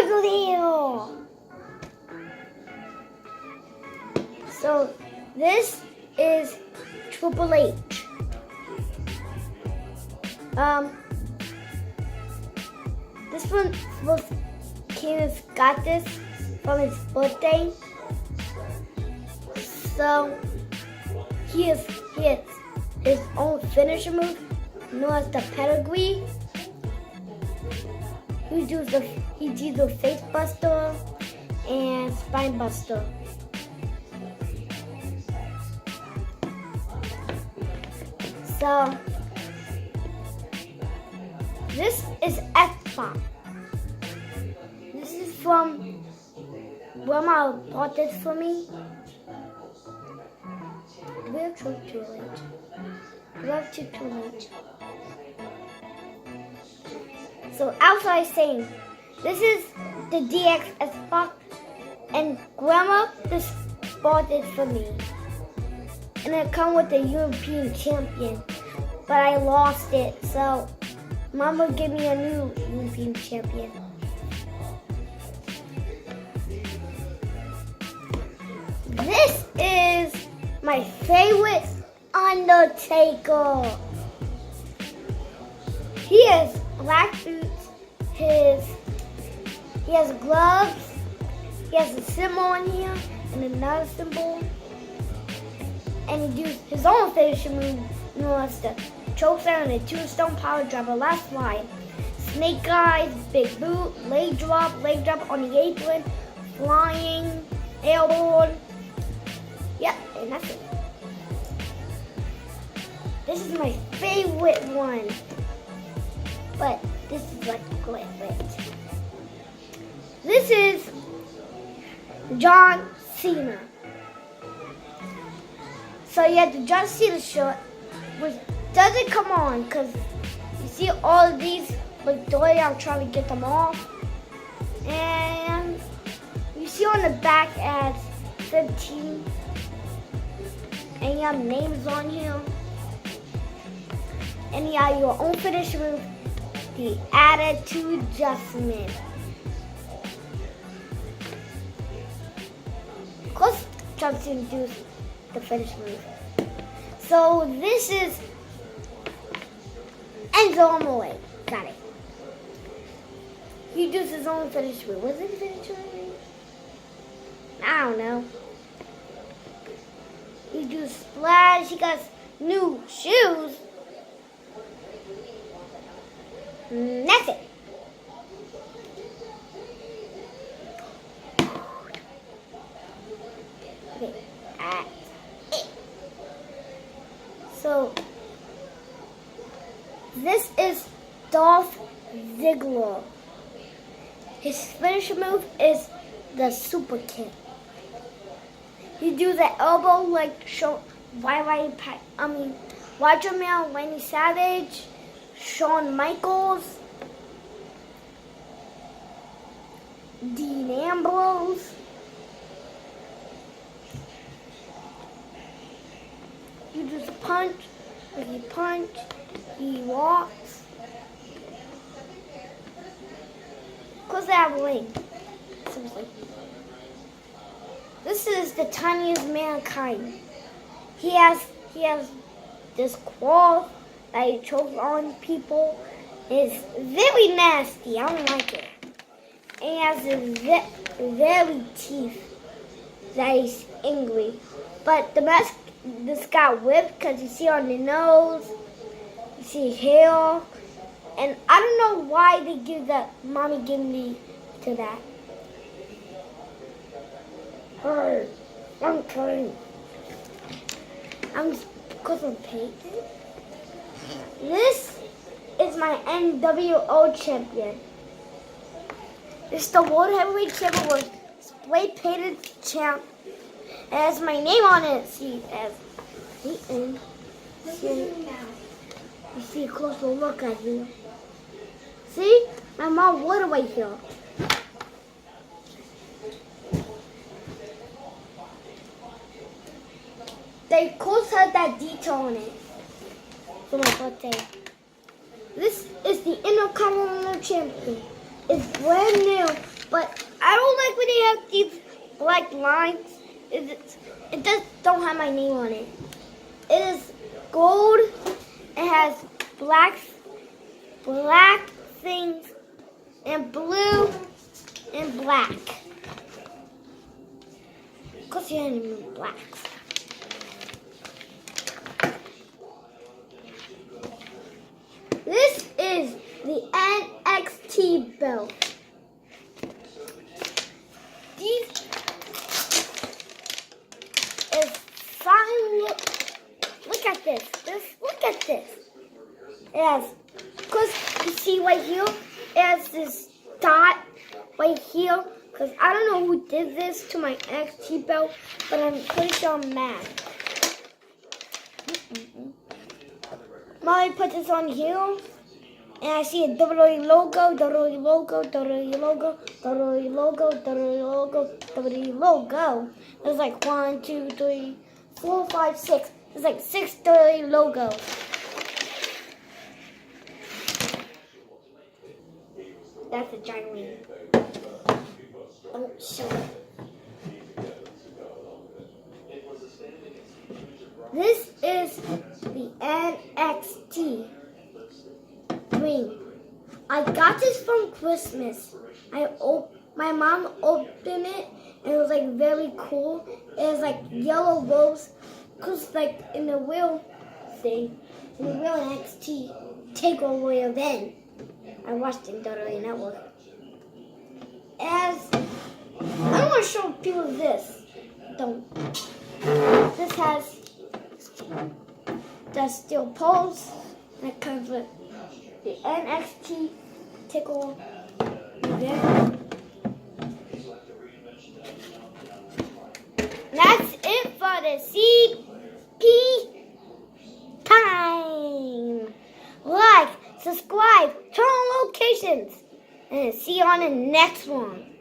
Leo. So this is Triple H. This one got this from his birthday. So he has his own finisher move, known as the pedigree. He does the face buster and spine buster. So this is X-Bomb. This is from Grandma bought this for me. We're too late. We're too late. So outside saying, this is the DX Xbox, and Grandma just bought it for me. And it comes with the European champion, but I lost it, so Mama gave me a new European champion. This is my favorite Undertaker. He has black boots, he has gloves, he has a symbol on here and another symbol, and he does his own finisher move, known as the chokeslam and the tombstone power driver. Last line: snake eyes, big boot, leg drop on the apron, flying elbow. Yep, and that's it. This is my favorite one, but this is like great. This is John Cena. So you have the John Cena shirt, which doesn't come on because you see all of these, like the way I'm trying to get them off. And you see on the back as 15, and you have names on here. And you have your own finisher move, the Attitude Adjustment. Of course, John Cena does the finish move. So this is Enzo Amore. Got it. He does his own finish move. Was it finish move? I don't know. He does splash. He got new shoes. That's it. Okay, that's it. So this is Dolph Ziggler. His finisher move is the super kick. He do the elbow like Roger Mail, Randy Savage, Shawn Michaels, Dean Ambrose. You just punch, he walks. Cause they have a ring. Seriously. This is the tiniest mankind. He has this claw that he chokes on people. It's very nasty. I don't like it. And he has a very teeth that is angry. But the mask just got whipped because you see on the nose, you see hair, and I don't know why they give that. Mommy gave me to that. Hey, I'm trying. Because I'm paid. This is my NWO champion. This is the World Heavyweight Champion with spray painted champ. It has my name on it. See, it has Peyton. You see a closer look at you. See? My mom would away here. They course had that detail on it for my birthday. This is the Intercontinental Champion. It's brand new But I don't like when they have these black lines. It don't have my name on it. It is gold. It has black things and blue and black. Cause you have black. This is the NXT belt. These is fine. Look at this. Look at this. It has, cause you see right here, it has this dot right here. Cause I don't know who did this to my NXT belt, but I'm pretty sure I'm mad. Molly put this on here, and I see a WWE logo, WWE logo, WWE logo, WWE logo, WWE logo, WWE logo. There's like 1, 2, 3, 4, 5, 6. There's like 6 WWE logos. That's a giant ring. Don't show it. This is the NXT ring. I got this from Christmas. My mom opened it and it was like very cool. It was like yellow rose, cause like in the real thing, in the real NXT takeover event, I watched it on WWE Network. As I don't want to show people this. Don't. This has the steel poles that comes with the NXT takeover event. That's it for the CP time. Like, subscribe, turn on notifications, and see you on the next one.